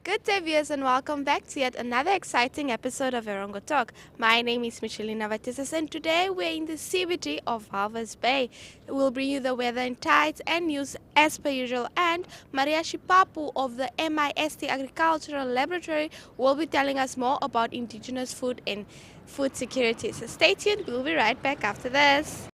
Good day, viewers, and welcome back to yet another exciting episode of Erongo Talk. My name is Michelina Vatisas, and today we're in the CBD of Walvis Bay. We'll bring you the weather in tides and news as per usual, and Maria Shpapo of the MIST Agricultural Laboratory will be telling us more about indigenous food and food security. So stay tuned, we'll be right back after this.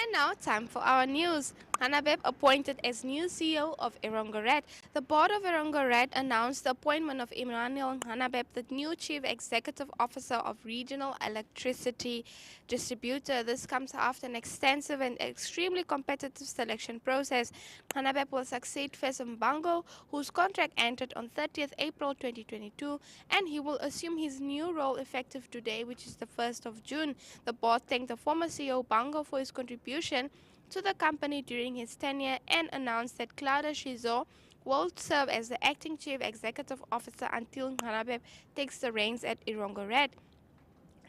And now, time for our news. Hanabeb appointed as new CEO of Erongo Red. The board of Erongo Red announced the appointment of Emmanuel Hanabeb, the new Chief Executive Officer of Regional Electricity Distributor. This comes after an extensive and extremely competitive selection process. Hanabeb will succeed Fesum Bango, whose contract ended on 30th April 2022, and he will assume his new role effective today, which is the 1st of June. The board thanked the former CEO Bango for his contribution to the company during his tenure and announced that Claudia Shizo will serve as the acting chief executive officer until Hanabeb takes the reins at Erongo Red.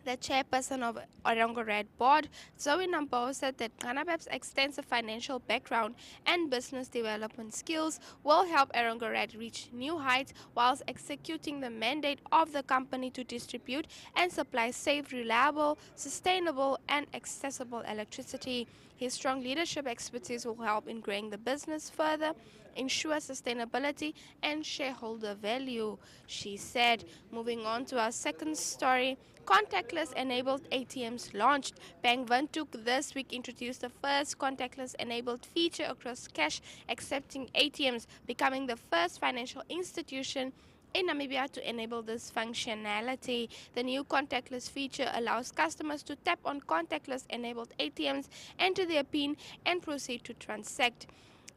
The chairperson of Erongo Red board, Zoe Nambo, said that Hanabeb's extensive financial background and business development skills will help Erongo Red reach new heights whilst executing the mandate of the company to distribute and supply safe, reliable, sustainable and accessible electricity. His strong leadership expertise will help in growing the business further, ensure sustainability and shareholder value, she said. Moving on to our second story. Contactless enabled ATMs launched. Bank Windhoek this week introduced the first contactless enabled feature across cash accepting ATMs, becoming the first financial institution in Namibia to enable this functionality. The new contactless feature allows customers to tap on contactless enabled ATMs, enter their PIN and proceed to transact.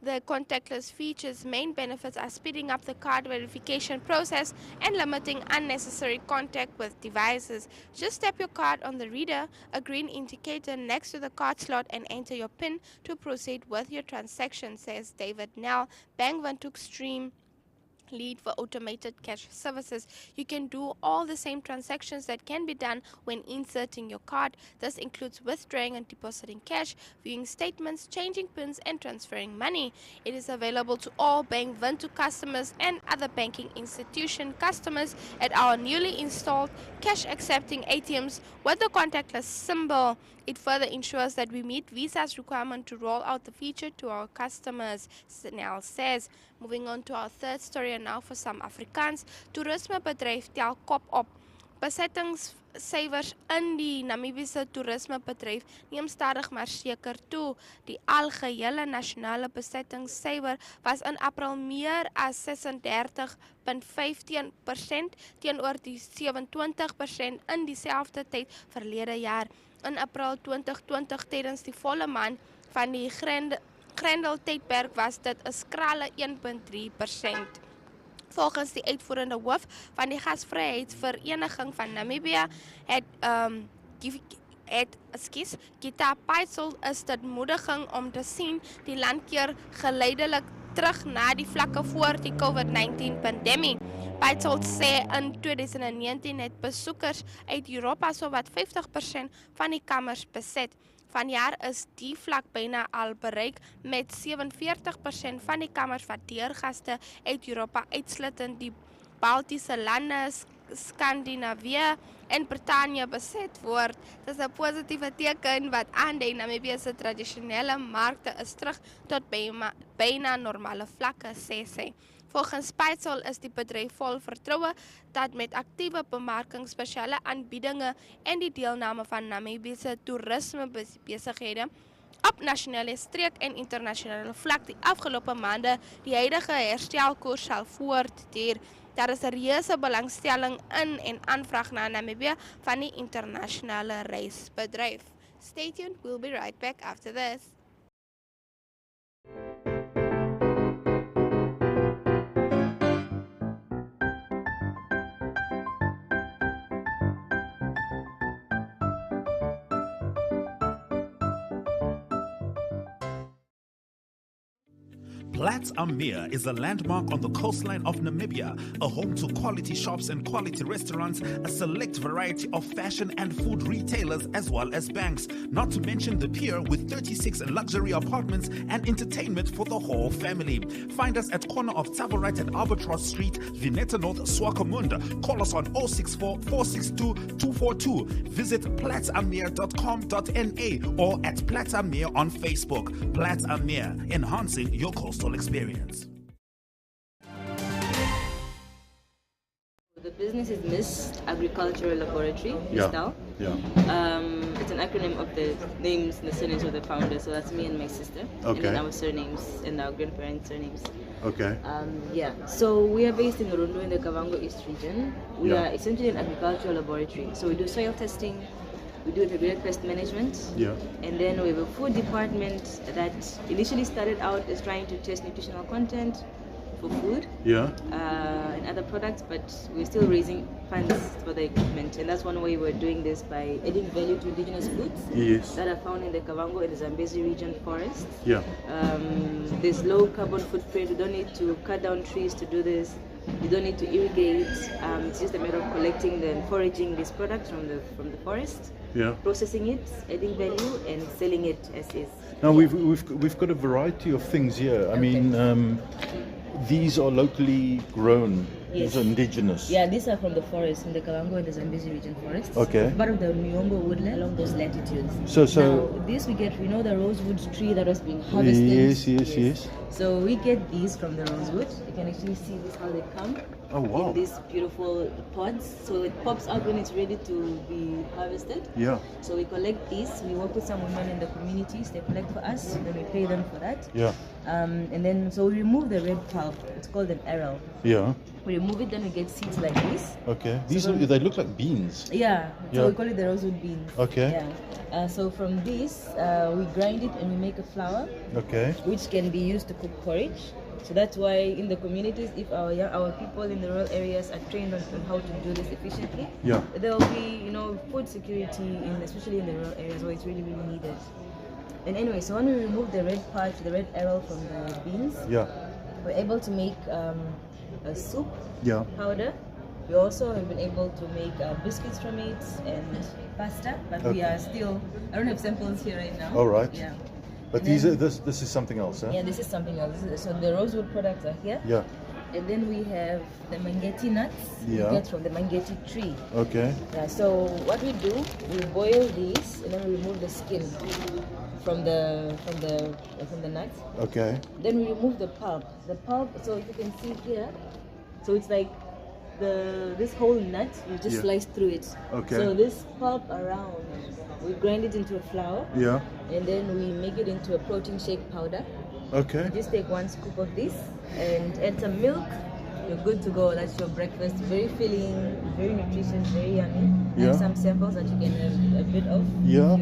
The contactless feature's main benefits are speeding up the card verification process and limiting unnecessary contact with devices. Just tap your card on the reader, a green indicator next to the card slot, and enter your PIN to proceed with your transaction, says David Nell, Bank Windhoek Stream lead for automated cash services. You can do all the same transactions that can be done when inserting your card. This includes withdrawing and depositing cash, viewing statements, changing pins and transferring money. It is available to all Bank Windhoek customers and other banking institution customers at our newly installed cash accepting ATMs with the contactless symbol. It further ensures that we meet Visa's requirement to roll out the feature to our customers, Snell says. Moving on to our third story, and now for some Afrikaans. Toerismebedryf tel kop op. Besettingssyfers in die Namibiese toerismebedryf neem stadig maar seker toe. Die algehele nasionale besettingssyfer was in April meer as 36,15% teenoor die 27% in dieselfde tyd verlede jaar. In April 2020 tydens die volle maand van die Grendel tydperk was dit 'n skrale 1,3%. Volgens die uitvoerende hoof van die Gasvryheidsvereniging van Namibië Gita Paitsel, is dit moediging om te sien die land keer geleidelik terug na die vlakke voor die COVID-19 pandemie. Paitsel sê in 2019 het besoekers uit Europa sowat 50% van die kamers beset. Vanjaar is die vlak byna al bereik met 47% van die kamers wat deur gaste uit Europa uitsluitend die Baltiese lande, Skandinavië en Brittanje beset word. Dit is 'n positiewe teken wat aandui Namibië se tradisionele markte is terug tot byna normale vlakke, sê sy. Volgens Spijtsel is die bedryf vol vertroue dat met aktiewe bemarking, spesiale aanbiedinge en die deelname van Namibiese toerismebesighede op nasionale, streek en internasionale vlak die afgelope maande die huidige herstelkoers sal voortduur. Daar is 'n reuse belangstelling in en aanvraag na Namibië van die internasionale reisbedryf. Stay tuned, we'll be right back after this. Platz am Meer is a landmark on the coastline of Namibia, a home to quality shops and quality restaurants, a select variety of fashion and food retailers, as well as banks, not to mention the pier with 36 luxury apartments and entertainment for the whole family. Find us at corner of Taborit and Albatross Street, Vineta North, Swakopmund. Call us on 064 462 242. Visit platzammeer.com.na or at Platz am Meer on Facebook. Platz am Meer, enhancing your coastal experience. The business is Mist Agricultural Laboratory, Mistal. It's an acronym of the names and the surnames of the founders, so that's me and my sister. Okay. And then our surnames and our grandparents' surnames. Okay. So we are based in Erongo in the Kavango East region. We are essentially an agricultural laboratory. So we do soil testing, we do integrated pest management, and then we have a food department that initially started out as trying to test nutritional content for food and other products, but we're still raising funds for the equipment, and that's one way we're doing this, by adding value to indigenous foods that are found in the Kavango and the Zambezi region forests. There's low carbon footprint. We don't need to cut down trees to do this. You don't need to irrigate. It's just a matter of collecting and foraging these products from the forest, processing it, adding value, and selling it as is. Now we've got a variety of things here. I mean, these are locally grown. These are indigenous. Yeah, these are from the forest in the Kavango and the Zambezi region forests. Okay. Part of the Nyombo woodland along those latitudes. So now, this we get, the rosewood tree that was being harvested. Yes. So we get these from the rosewood. You can actually see this how they come. Oh wow. In these beautiful pods. So it pops out when it's ready to be harvested. Yeah. So we collect these. We work with some women in the communities. They collect for us. Then we pay them for that. Yeah. And then so we remove the red pulp. It's called an arrow. Yeah. We remove it, then we get seeds like this. Okay. These they look like beans. Yeah. So we call it the rosewood beans. Okay. Yeah. So from this, we grind it and we make a flour. Okay. Which can be used to cook porridge. So that's why in the communities, if our people in the rural areas are trained on how to do this efficiently, there will be food security, especially in the rural areas where it's really needed. And anyway, so when we remove the red part, the red arrow from the beans, we're able to make a soup powder. We also have been able to make biscuits from it and pasta, but we are still, I don't have samples here right now. All right. Yeah. But this is something else, huh? Yeah, this is something else. So the rosewood products are here. Yeah. And then we have the mangeti nuts we get from the mangeti tree. Okay. Yeah, so what we do, we boil these and then we remove the skin from the nuts. Okay. Then we remove the pulp. The pulp, so if you can see here, so it's like this whole nut, you just slice through it. Okay. So this pulp around, we grind it into a flour. Yeah. And then we make it into a protein shake powder. Okay. You just take 1 scoop of this and add some milk. You're good to go. That's your breakfast. Very filling, very nutritious, very yummy. Yeah. And some samples that you can have a bit of if you are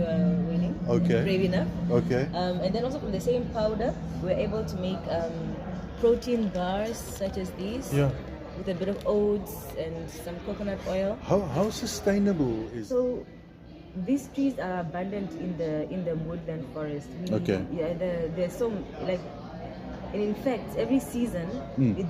willing. Okay. Brave enough. Okay. And then also from the same powder, we're able to make protein bars such as these. Yeah. With a bit of oats and some coconut oil. How sustainable is? So these trees are abundant in the woodland forest. Yeah, there's so and in fact every season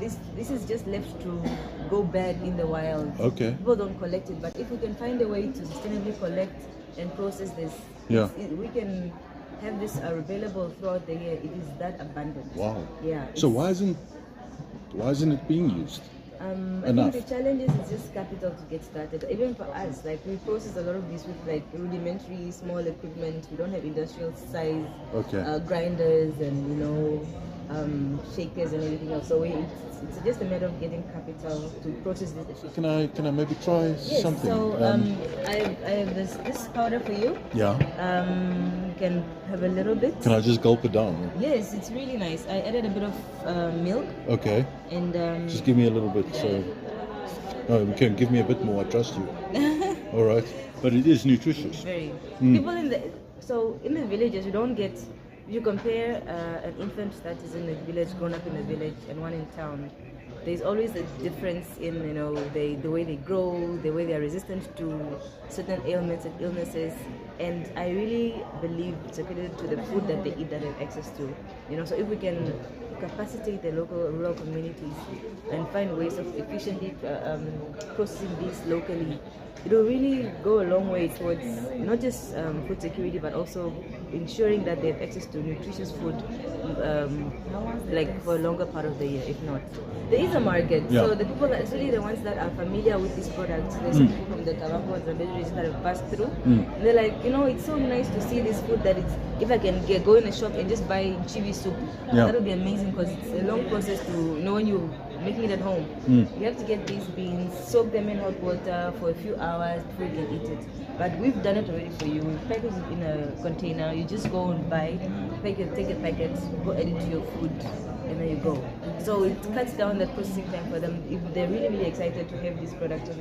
this is just left to go bad in the wild. Okay. People don't collect it, but if we can find a way to sustainably collect and process this, we can have this available throughout the year. It is that abundant. Wow. Yeah. So why isn't it being used? I think the challenge is just capital to get started. Even for us, like we process a lot of this with like rudimentary small equipment. We don't have industrial size grinders and shakers and everything else. So it's just a matter of getting capital to process this efficiently. Can I maybe try something? So I have this powder for you. Yeah. You can have a little bit. Can I just gulp it down? Yes, it's really nice. I added a bit of milk. Okay. And just give me a little bit. So. No, okay, give me a bit more. I trust you. All right. But it is nutritious. Very. People in the villages, you don't get. If you compare an infant that is in the village, grown up in the village, and one in town, there's always a difference in the way they grow, the way they are resistant to certain ailments and illnesses. And I really believe it's accredited to the food that they eat that they have access to. So if we can capacitate the local rural communities and find ways of efficiently processing these locally, it will really go a long way towards not just food security, but also ensuring that they have access to nutritious food like for a longer part of the year. If not, there is a market. So the people, especially the ones that are familiar with these products, there's some people from the Kavango and Zambezi region that have passed through. They're like, it's so nice to see this food that if I can go in a shop and just buy chibi soup, that would be amazing, because it's a long process to when you making it at home. You have to get these beans, soak them in hot water for a few hours before you can eat it. But we've done it already for you. We package it in a container. You just go and buy, take a packet, go add it to your food, and then you go. So it cuts down the processing time for them. If they're really, really excited to have this product and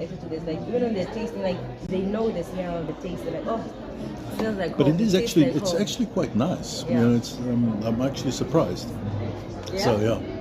access to this, like even when they're tasting, like they know the smell, the taste. They're like, oh, it smells like home. But it is actually, like it's home. actually quite nice. It's I'm actually surprised. Yeah? So yeah.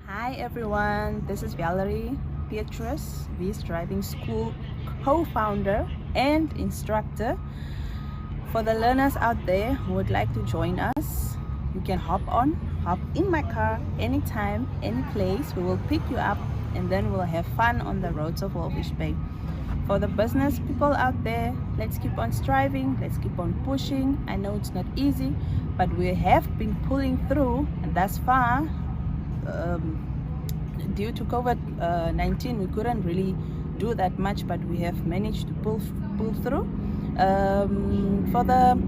Hi everyone, this is Valerie Petrus, V's Driving School co-founder and instructor. For the learners out there who would like to join us, you can hop in my car anytime, any place. We will pick you up and then we'll have fun on the roads of Walvis Bay. For the business people out there, let's keep on striving, let's keep on pushing. I know it's not easy, but we have been pulling through, and thus far, due to COVID-19, we couldn't really do that much, but we have managed to pull through. For the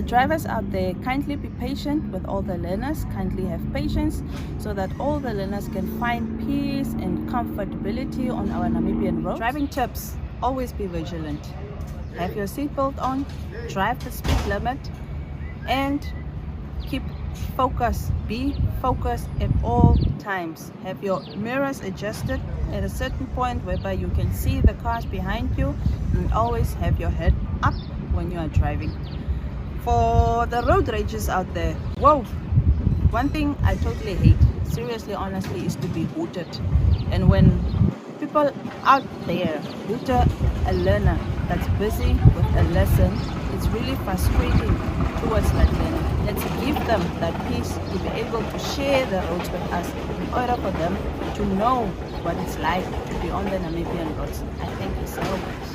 drivers out there, kindly be patient with all the learners. Kindly have patience so that all the learners can find peace and comfortability on our Namibian roads. Driving tips: always be vigilant. Have your seatbelt on, drive the speed limit, and keep focus. Be focused at all times. Have your mirrors adjusted at a certain point whereby you can see the cars behind you, and always have your head up when you are driving. For the road rages out there, whoa, one thing I totally hate, seriously, honestly, is to be hooted. And when people out there, a learner that's busy with a lesson, it's really frustrating towards that learner. Let's give them that peace to be able to share the roads with us in order for them to know what it's like to be on the Namibian roads. I thank you so much.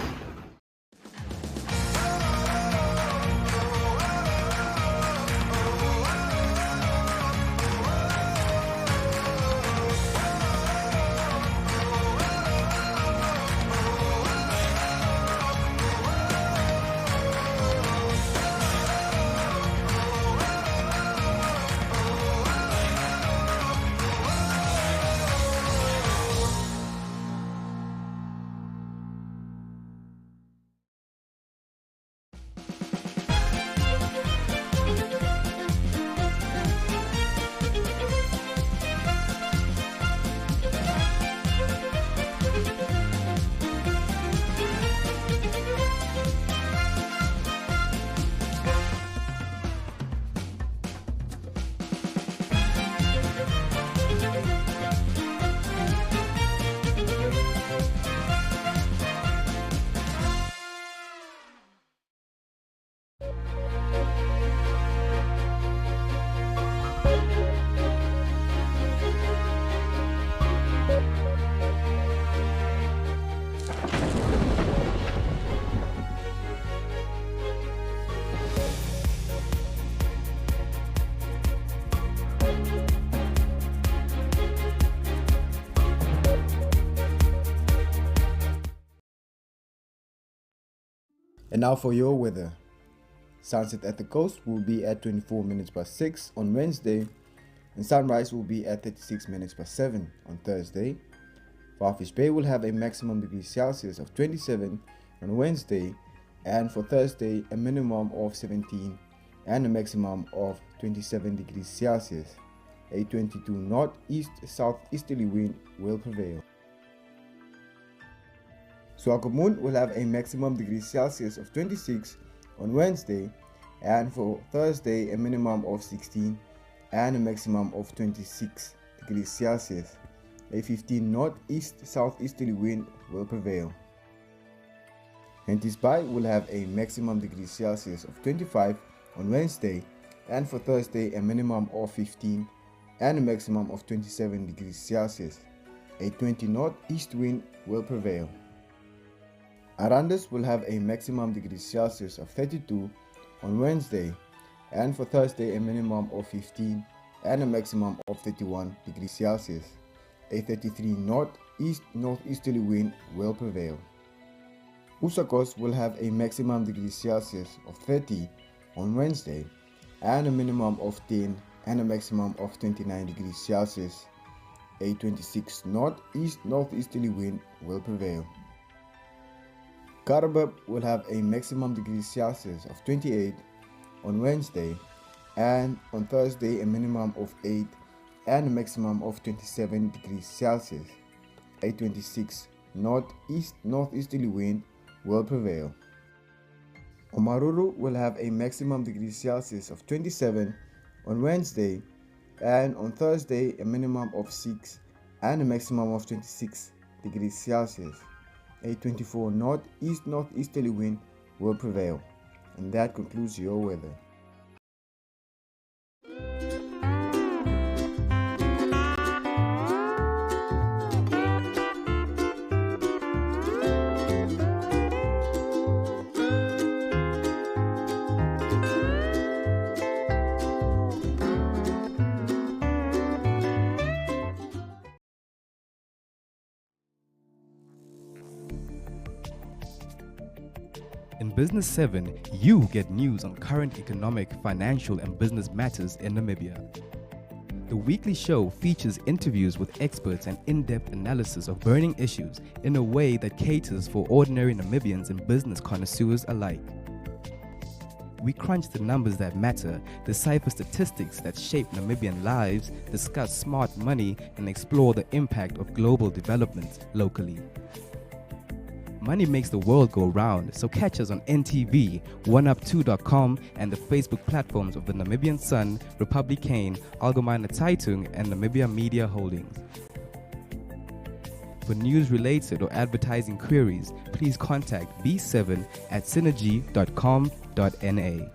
And now for your weather. Sunset at the coast will be at 24 minutes past 6 on Wednesday, and sunrise will be at 36 minutes past 7 on Thursday. Walvis Bay will have a maximum degree Celsius of 27 on Wednesday, and for Thursday a minimum of 17 and a maximum of 27 degrees Celsius. A 22 northeast southeasterly wind will prevail. Swakopmund will have a maximum degree Celsius of 26 on Wednesday, and for Thursday a minimum of 16 and a maximum of 26 degrees Celsius. A 15 northeast southeasterly wind will prevail. Henties Bay will have a maximum degree Celsius of 25 on Wednesday, and for Thursday a minimum of 15 and a maximum of 27 degrees Celsius. A 20 northeast wind will prevail. Arandis will have a maximum degree Celsius of 32 on Wednesday, and for Thursday a minimum of 15 and a maximum of 31 degrees Celsius. A 33 northeasterly wind will prevail. Usakos will have a maximum degree Celsius of 30 on Wednesday, and a minimum of 10 and a maximum of 29 degrees Celsius. A 26 northeasterly wind will prevail. Karabab will have a maximum degree Celsius of 28 on Wednesday, and on Thursday a minimum of 8 and a maximum of 27 degrees Celsius. A 26 northeasterly wind will prevail. Omaruru will have a maximum degree Celsius of 27 on Wednesday, and on Thursday a minimum of 6 and a maximum of 26 degrees Celsius. A 24 northeasterly wind will prevail. And that concludes your weather. In Business 7, you get news on current economic, financial, and business matters in Namibia. The weekly show features interviews with experts and in-depth analysis of burning issues in a way that caters for ordinary Namibians and business connoisseurs alike. We crunch the numbers that matter, decipher statistics that shape Namibian lives, discuss smart money, and explore the impact of global development locally. Money makes the world go round, so catch us on NTV, oneup2.com, and the Facebook platforms of the Namibian Sun, Republikane, Algemeine Zeitung, and Namibia Media Holdings. For news-related or advertising queries, please contact b7@synergy.com.na.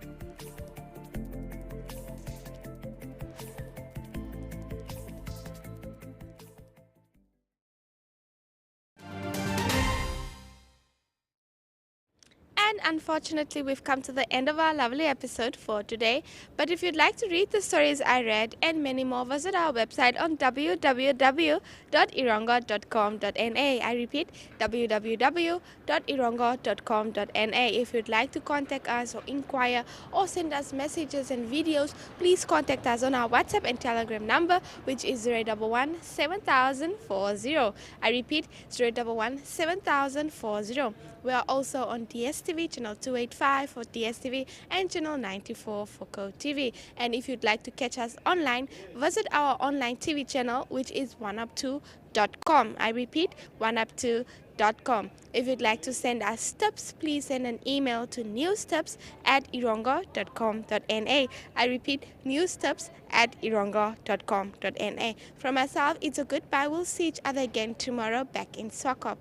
And unfortunately, we've come to the end of our lovely episode for today. But if you'd like to read the stories I read and many more, visit our website on www.erongo.com.na. I repeat, www.erongo.com.na. If you'd like to contact us or inquire or send us messages and videos, please contact us on our WhatsApp and Telegram number, which is 011 7040. I repeat, 011 7040. We are also on DSTV channel 285 for DSTV and channel 94 for GoTV. And if you'd like to catch us online, visit our online TV channel, which is oneup2.com. I repeat, oneup2.com. If you'd like to send us tips, please send an email to newstips@erongo.com.na. I repeat, newstips@erongo.com.na. From myself, it's a goodbye. We'll see each other again tomorrow back in Swakop.